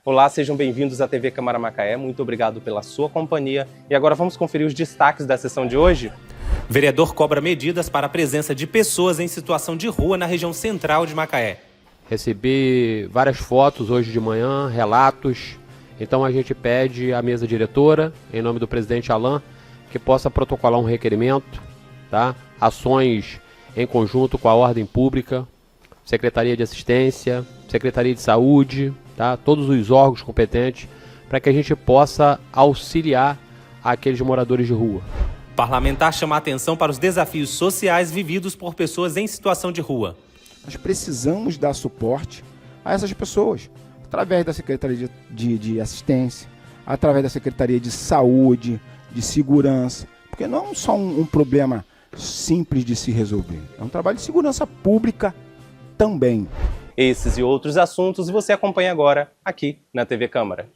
Olá, sejam bem-vindos à TV Câmara Macaé, muito obrigado pela sua companhia. E agora vamos conferir os destaques da sessão de hoje? Vereador cobra medidas para a presença de pessoas em situação de rua na região central de Macaé. Recebi várias fotos hoje de manhã, relatos. Então a gente pede à mesa diretora, em nome do presidente Alain, que possa protocolar um requerimento, tá? Ações em conjunto com a ordem pública, Secretaria de Assistência, Secretaria de Saúde, tá? Todos os órgãos competentes, para que a gente possa auxiliar aqueles moradores de rua. Parlamentar chama a atenção para os desafios sociais vividos por pessoas em situação de rua. Nós precisamos dar suporte a essas pessoas, através da Secretaria de Assistência, através da Secretaria de Saúde, de Segurança, porque não é só um problema simples de se resolver, é um trabalho de segurança pública também. Esses e outros assuntos você acompanha agora aqui na TV Câmara.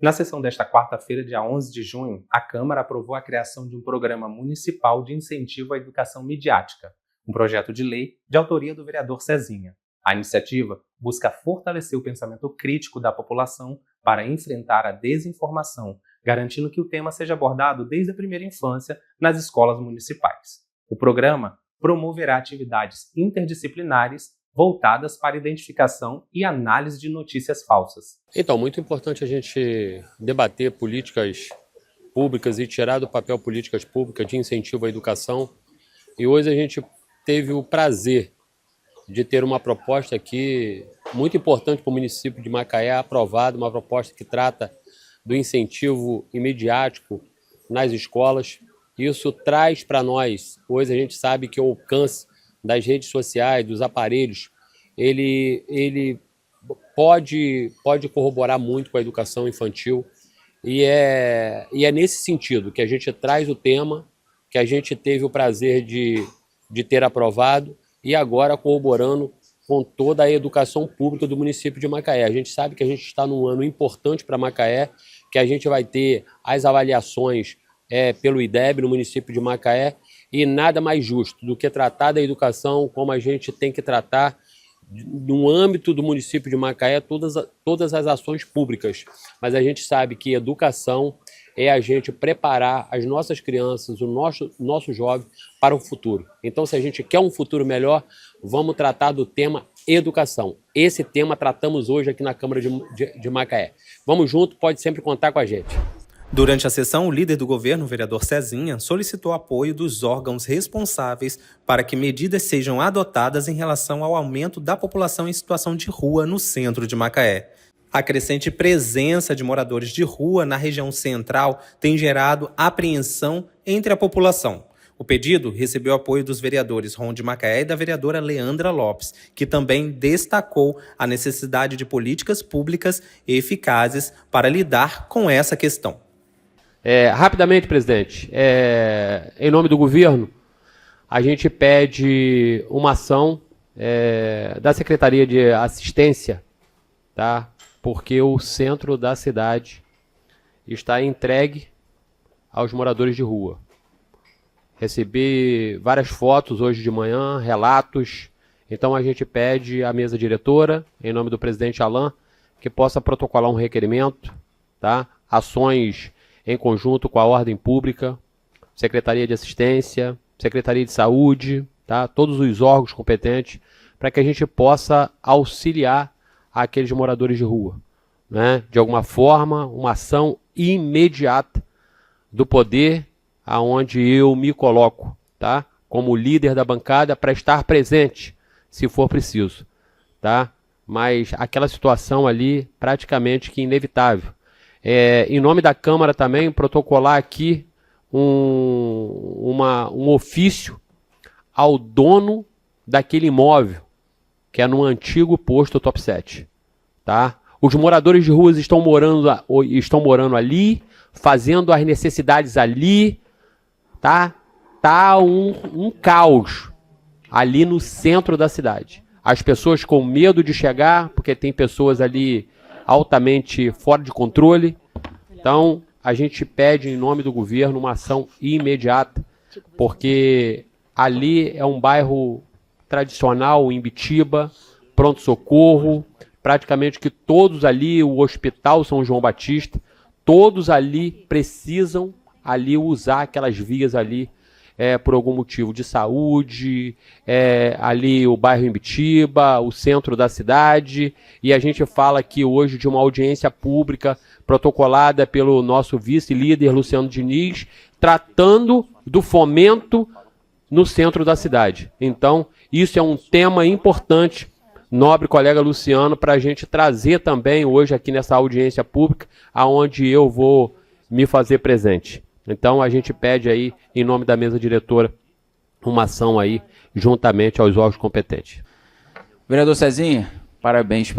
Na sessão desta quarta-feira, dia 11 de junho, a Câmara aprovou a criação de um programa municipal de incentivo à educação midiática, um projeto de lei de autoria do vereador Cezinha. A iniciativa busca fortalecer o pensamento crítico da população para enfrentar a desinformação, garantindo que o tema seja abordado desde a primeira infância nas escolas municipais. O programa promoverá atividades interdisciplinares voltadas para identificação e análise de notícias falsas. Então, muito importante a gente debater políticas públicas e tirar do papel políticas públicas de incentivo à educação. E hoje a gente teve o prazer de ter uma proposta aqui muito importante para o município de Macaé, aprovada, uma proposta que trata do incentivo imediático nas escolas. Isso traz para nós, hoje a gente sabe que o alcance das redes sociais, dos aparelhos, ele pode corroborar muito com a educação infantil e é nesse sentido que a gente traz o tema, que a gente teve o prazer de ter aprovado e agora corroborando com toda a educação pública do município de Macaé. A gente sabe que a gente está num ano importante para Macaé, que a gente vai ter as avaliações pelo IDEB no município de Macaé, e nada mais justo do que tratar da educação como a gente tem que tratar no âmbito do município de Macaé todas as ações públicas. Mas a gente sabe que educação é a gente preparar as nossas crianças, o nosso jovem para o futuro. Então, se a gente quer um futuro melhor, vamos tratar do tema educação. Esse tema tratamos hoje aqui na Câmara de Macaé. Vamos junto, pode sempre contar com a gente. Durante a sessão, o líder do governo, o vereador Cezinha, solicitou apoio dos órgãos responsáveis para que medidas sejam adotadas em relação ao aumento da população em situação de rua no centro de Macaé. A crescente presença de moradores de rua na região central tem gerado apreensão entre a população. O pedido recebeu apoio dos vereadores Ron de Macaé e da vereadora Leandra Lopes, que também destacou a necessidade de políticas públicas eficazes para lidar com essa questão. Rapidamente, presidente, em nome do governo, a gente pede uma ação da Secretaria de Assistência, tá? Porque o centro da cidade está entregue aos moradores de rua. Recebi várias fotos hoje de manhã, relatos. Então a gente pede à mesa diretora, em nome do presidente Alain, que possa protocolar um requerimento, tá? Ações em conjunto com a ordem pública, Secretaria de Assistência, Secretaria de Saúde, tá? Todos os órgãos competentes, para que a gente possa auxiliar aqueles moradores de rua, né? De alguma forma, uma ação imediata do poder aonde eu me coloco, tá? Como líder da bancada, para estar presente, se for preciso, tá? Mas aquela situação ali, praticamente que inevitável. Em nome da Câmara também, protocolar aqui um ofício ao dono daquele imóvel, que é no antigo posto Top 7. Tá? Os moradores de ruas estão morando ali, fazendo as necessidades ali. Tá um caos ali no centro da cidade. As pessoas com medo de chegar, porque tem pessoas ali altamente fora de controle. Então, a gente pede, em nome do governo, uma ação imediata, porque ali é um bairro tradicional, em Bitiba, pronto-socorro, praticamente que todos ali, o Hospital São João Batista, todos ali precisam ali usar aquelas vias ali por algum motivo de saúde, ali o bairro em Bitiba, o centro da cidade, e a gente fala aqui hoje de uma audiência pública protocolada pelo nosso vice-líder Luciano Diniz, tratando do fomento no centro da cidade. Então, isso é um tema importante, nobre colega Luciano, para a gente trazer também hoje aqui nessa audiência pública, aonde eu vou me fazer presente. Então, a gente pede aí, em nome da mesa diretora, uma ação aí, juntamente aos órgãos competentes. Vereador Cezinha, parabéns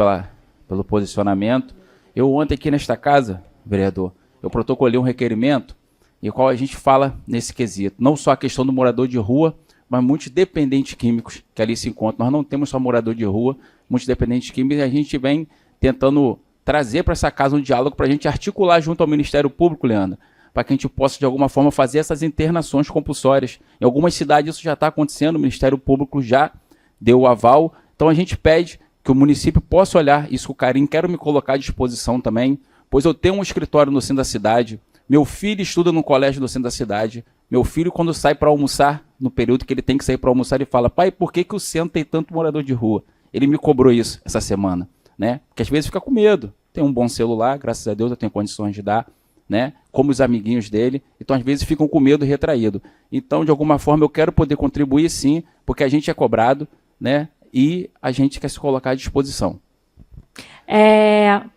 pelo posicionamento. Eu ontem aqui nesta casa, vereador, eu protocolei um requerimento em qual a gente fala nesse quesito. Não só a questão do morador de rua, mas muitos dependentes químicos que ali se encontram. Nós não temos só morador de rua, muitos dependentes químicos, e a gente vem tentando trazer para essa casa um diálogo para a gente articular junto ao Ministério Público, Leandro, para que a gente possa, de alguma forma, fazer essas internações compulsórias. Em algumas cidades isso já está acontecendo, o Ministério Público já deu o aval. Então a gente pede que o município possa olhar isso com carinho. Quero me colocar à disposição também, pois eu tenho um escritório no centro da cidade, meu filho estuda no colégio no centro da cidade, meu filho, quando sai para almoçar, no período que ele tem que sair para almoçar, ele fala: pai, por que o centro tem tanto morador de rua? Ele me cobrou isso essa semana, né? Porque às vezes fica com medo. Tem um bom celular, graças a Deus eu tenho condições de dar, né? Como os amiguinhos dele, então às vezes ficam com medo e retraído. Então, de alguma forma, eu quero poder contribuir sim, porque a gente é cobrado, né? E a gente quer se colocar à disposição.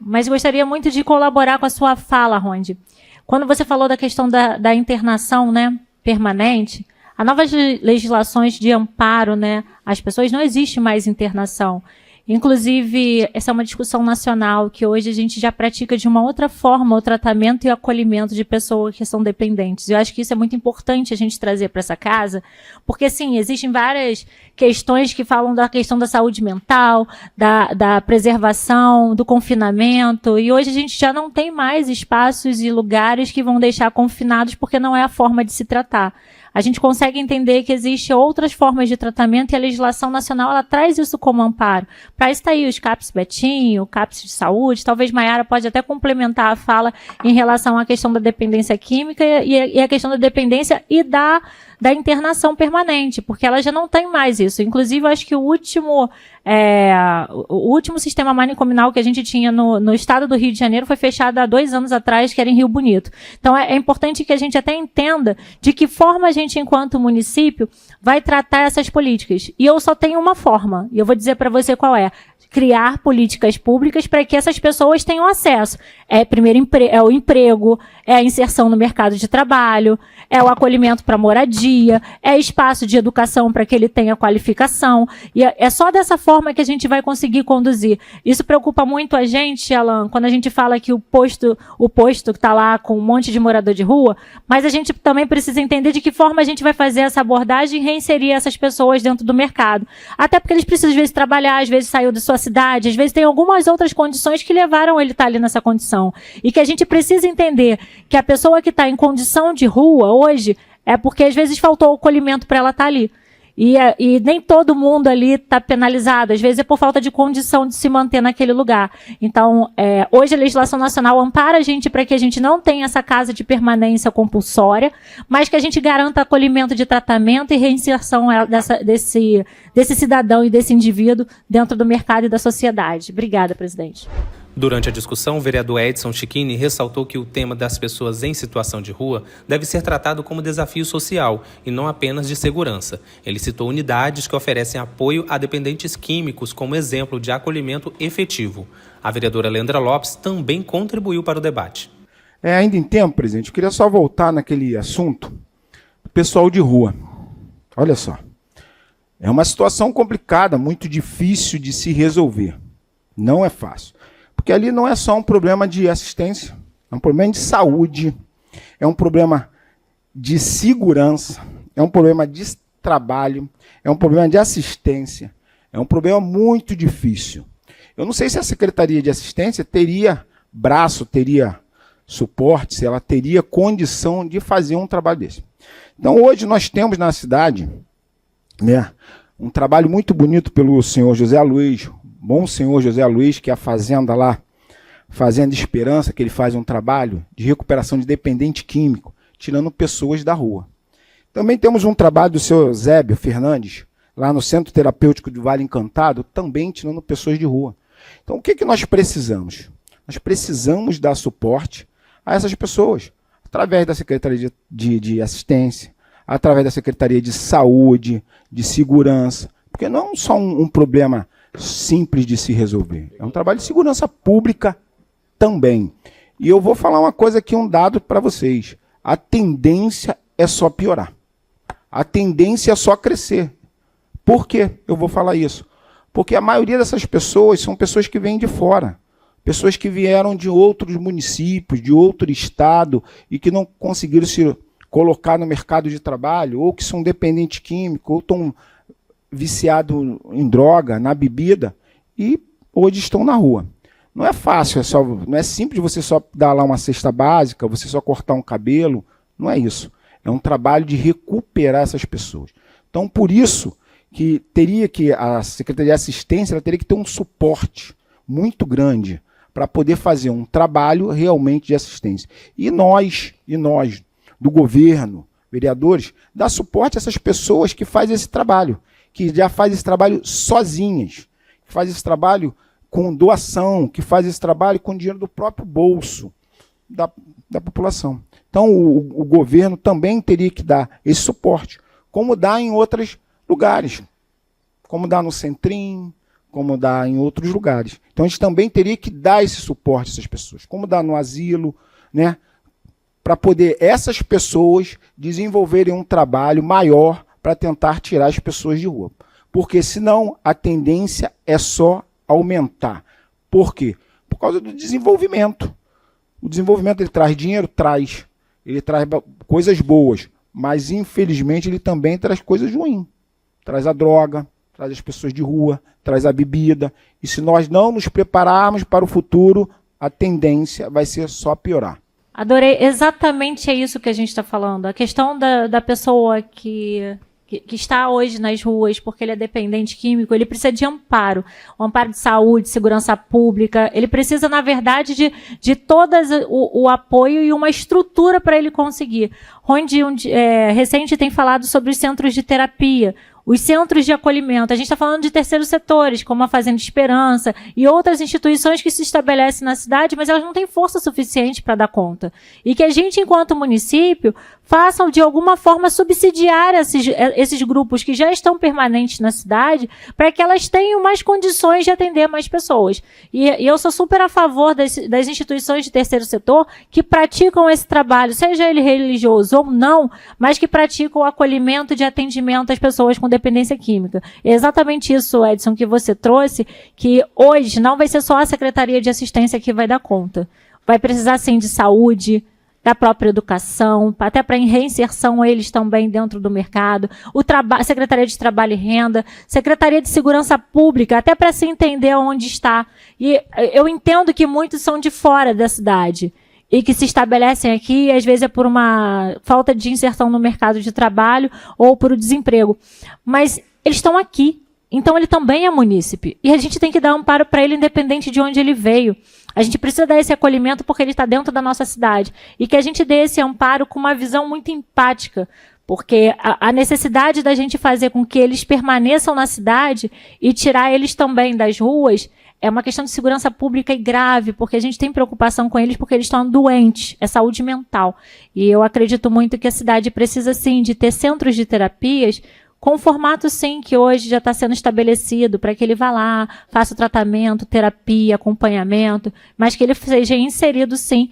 Mas gostaria muito de colaborar com a sua fala, Rondi. Quando você falou da questão da internação, né, permanente, as novas legislações de amparo, né, às pessoas, não existe mais internação. Inclusive, essa é uma discussão nacional que hoje a gente já pratica de uma outra forma o tratamento e o acolhimento de pessoas que são dependentes. Eu acho que isso é muito importante a gente trazer para essa casa, porque, sim, existem várias questões que falam da questão da saúde mental, da preservação, do confinamento, e hoje a gente já não tem mais espaços e lugares que vão deixar confinados porque não é a forma de se tratar. A gente consegue entender que existem outras formas de tratamento e a legislação nacional ela traz isso como amparo. Para isso está aí os CAPS Betinho, o CAPS de saúde, talvez Maiara pode até complementar a fala em relação à questão da dependência química e a questão da dependência e da internação permanente, porque ela já não tem mais isso. Inclusive, eu acho que o último sistema manicominal que a gente tinha no estado do Rio de Janeiro foi fechado há 2 anos atrás, que era em Rio Bonito. Então, é importante que a gente até entenda de que forma a gente, enquanto município, vai tratar essas políticas. E eu só tenho uma forma, e eu vou dizer para você qual é: criar políticas públicas para que essas pessoas tenham acesso. Primeiro, é o emprego, é a inserção no mercado de trabalho, é o acolhimento para moradia, é espaço de educação para que ele tenha qualificação. E é só dessa forma que a gente vai conseguir conduzir. Isso preocupa muito a gente, Alan, quando a gente fala que o posto que está lá com um monte de morador de rua, mas a gente também precisa entender de que forma a gente vai fazer essa abordagem e reinserir essas pessoas dentro do mercado. Até porque eles precisam, às vezes, trabalhar, às vezes saiu de sua cidade, às vezes tem algumas outras condições que levaram ele a estar ali nessa condição. E que a gente precisa entender que a pessoa que está em condição de rua hoje é porque às vezes faltou o acolhimento para ela estar ali. E nem todo mundo ali está penalizado, às vezes é por falta de condição de se manter naquele lugar. Então, hoje a legislação nacional ampara a gente para que a gente não tenha essa casa de permanência compulsória, mas que a gente garanta acolhimento de tratamento e reinserção desse cidadão e desse indivíduo dentro do mercado e da sociedade. Obrigada, presidente. Durante a discussão, o vereador Edson Chiquini ressaltou que o tema das pessoas em situação de rua deve ser tratado como desafio social e não apenas de segurança. Ele citou unidades que oferecem apoio a dependentes químicos como exemplo de acolhimento efetivo. A vereadora Leandra Lopes também contribuiu para o debate. Ainda em tempo, presidente, eu queria só voltar naquele assunto do pessoal de rua. Olha só, é uma situação complicada, muito difícil de se resolver. Não é fácil. Porque ali não é só um problema de assistência, é um problema de saúde, é um problema de segurança, é um problema de trabalho, é um problema de assistência, é um problema muito difícil. Eu não sei se a Secretaria de Assistência teria braço, teria suporte, se ela teria condição de fazer um trabalho desse. Então hoje nós temos na cidade, né, um trabalho muito bonito pelo senhor José Luiz, bom senhor José Luiz, que é a fazenda lá, Fazenda Esperança, que ele faz um trabalho de recuperação de dependente químico, tirando pessoas da rua. Também temos um trabalho do senhor Zébio Fernandes, lá no Centro Terapêutico do Vale Encantado, também tirando pessoas de rua. Então o que nós precisamos? Nós precisamos dar suporte a essas pessoas, através da Secretaria de Assistência, através da Secretaria de Saúde, de Segurança, porque não é só um problema simples de se resolver, é um trabalho de segurança pública também. E eu vou falar uma coisa aqui, um dado para vocês. A tendência é só piorar. A tendência é só crescer. Por que eu vou falar isso? Porque a maioria dessas pessoas são pessoas que vêm de fora. Pessoas que vieram de outros municípios, de outro estado, e que não conseguiram se colocar no mercado de trabalho, ou que são dependentes químicos, ou estão viciados em droga, na bebida, e hoje estão na rua. Não é fácil, não é simples você só dar lá uma cesta básica, você só cortar um cabelo, não é isso. É um trabalho de recuperar essas pessoas. Então, por isso que a Secretaria de Assistência ela teria que ter um suporte muito grande para poder fazer um trabalho realmente de assistência. E nós do governo, vereadores, dar suporte a essas pessoas que fazem esse trabalho, que já fazem esse trabalho sozinhas, que fazem esse trabalho com doação, que faz esse trabalho com dinheiro do próprio bolso da população. Então, o governo também teria que dar esse suporte, como dá em outros lugares, como dá no Centrim, como dá em outros lugares. Então, a gente também teria que dar esse suporte a essas pessoas, como dá no asilo, né, para poder essas pessoas desenvolverem um trabalho maior para tentar tirar as pessoas de rua. Porque, senão, a tendência é só aumentar. Por quê? Por causa do desenvolvimento. O desenvolvimento ele traz dinheiro? Traz. Ele traz coisas boas, mas infelizmente ele também traz coisas ruins. Traz a droga, traz as pessoas de rua, traz a bebida. E se nós não nos prepararmos para o futuro, a tendência vai ser só piorar. Adorei, exatamente é isso que a gente está falando. A questão da pessoa que está hoje nas ruas porque ele é dependente químico, ele precisa de amparo, um amparo de saúde, segurança pública, ele precisa, na verdade, de todas o apoio e uma estrutura para ele conseguir. Onde recente tem falado sobre os centros de terapia, os centros de acolhimento. A gente está falando de terceiros setores, como a Fazenda Esperança e outras instituições que se estabelecem na cidade, mas elas não têm força suficiente para dar conta. E que a gente, enquanto município, façam de alguma forma subsidiar esses grupos que já estão permanentes na cidade, para que elas tenham mais condições de atender mais pessoas. E eu sou super a favor das instituições de terceiro setor que praticam esse trabalho, seja ele religioso ou não, mas que praticam o acolhimento de atendimento às pessoas com dependência química. É exatamente isso, Edson, que você trouxe, que hoje não vai ser só a Secretaria de Assistência que vai dar conta. Vai precisar, sim, de saúde, da própria educação, até para reinserção eles também dentro do mercado, Secretaria de Trabalho e Renda, Secretaria de Segurança Pública, até para se entender onde está. E eu entendo que muitos são de fora da cidade e que se estabelecem aqui, às vezes é por uma falta de inserção no mercado de trabalho ou por o desemprego. Mas eles estão aqui, então ele também é munícipe. E a gente tem que dar amparo para ele, independente de onde ele veio. A gente precisa dar esse acolhimento porque ele está dentro da nossa cidade. E que a gente dê esse amparo com uma visão muito empática, porque a necessidade da gente fazer com que eles permaneçam na cidade e tirar eles também das ruas é uma questão de segurança pública e grave, porque a gente tem preocupação com eles porque eles estão doentes, é saúde mental. E eu acredito muito que a cidade precisa, sim, de ter centros de terapias com o formato, sim, que hoje já está sendo estabelecido, para que ele vá lá, faça o tratamento, terapia, acompanhamento, mas que ele seja inserido, sim,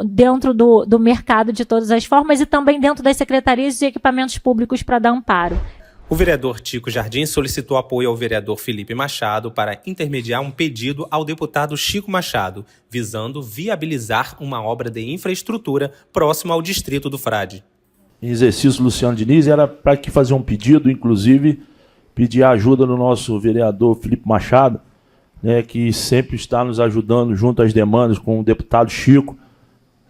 dentro do mercado de todas as formas e também dentro das secretarias de equipamentos públicos para dar amparo. O vereador Tico Jardim solicitou apoio ao vereador Felipe Machado para intermediar um pedido ao deputado Chico Machado, visando viabilizar uma obra de infraestrutura próxima ao distrito do Frade. Em exercício, Luciano Diniz, era para que fazer um pedido, inclusive, pedir a ajuda do nosso vereador Felipe Machado, né, que sempre está nos ajudando junto às demandas com o deputado Chico,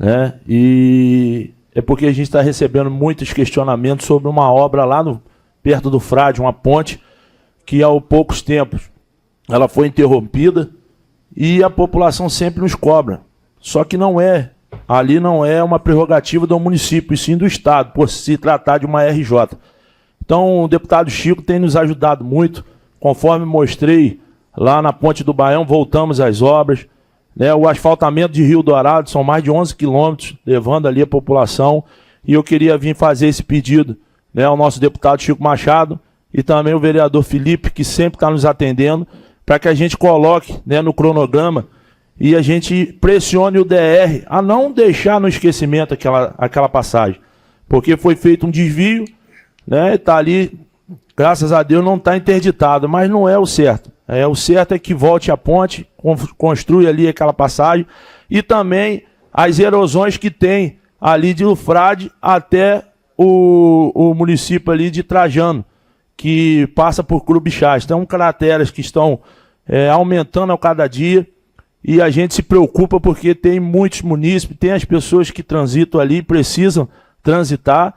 né? E é porque a gente está recebendo muitos questionamentos sobre uma obra lá perto do Frade, uma ponte, que há poucos tempos ela foi interrompida e a população sempre nos cobra. Só que ali não é uma prerrogativa do município, e sim do Estado, por se tratar de uma RJ. Então o deputado Chico tem nos ajudado muito, conforme mostrei lá na Ponte do Baião, voltamos às obras, né? O asfaltamento de Rio Dourado são mais de 11 quilômetros, levando ali a população, e eu queria vir fazer esse pedido, né, ao nosso deputado Chico Machado e também o vereador Felipe, que sempre está nos atendendo, para que a gente coloque, né, no cronograma e a gente pressione o DR a não deixar no esquecimento aquela passagem, porque foi feito um desvio, né, está ali, graças a Deus não está interditado, mas não é o certo. O certo é que volte a ponte, construa ali aquela passagem, e também as erosões que tem ali de Frade até o município ali de Trajano, que passa por Clube Chás. Então, crateras que estão aumentando a cada dia, e a gente se preocupa porque tem muitos munícipes, tem as pessoas que transitam ali, precisam transitar.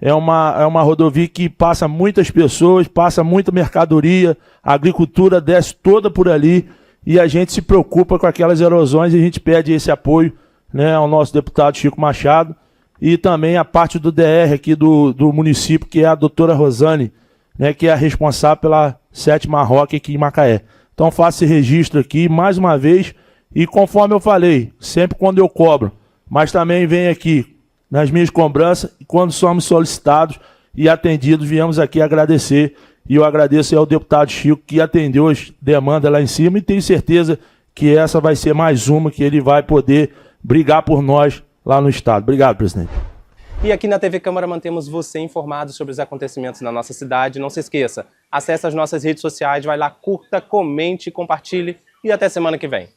É uma rodovia que passa muitas pessoas, passa muita mercadoria, a agricultura desce toda por ali, e a gente se preocupa com aquelas erosões, e a gente pede esse apoio, né, ao nosso deputado Chico Machado, e também a parte do DR aqui do município, que é a doutora Rosane, né, que é a responsável pela 7ª ROC aqui em Macaé. Então faço esse registro aqui mais uma vez, e conforme eu falei, sempre quando eu cobro, mas também venho aqui nas minhas cobranças, e quando somos solicitados e atendidos, viemos aqui agradecer, e eu agradeço ao deputado Chico, que atendeu as demandas lá em cima, e tenho certeza que essa vai ser mais uma que ele vai poder brigar por nós lá no Estado. Obrigado, presidente. E aqui na TV Câmara mantemos você informado sobre os acontecimentos na nossa cidade. Não se esqueça, acesse as nossas redes sociais, vai lá, curta, comente, compartilhe, e até semana que vem.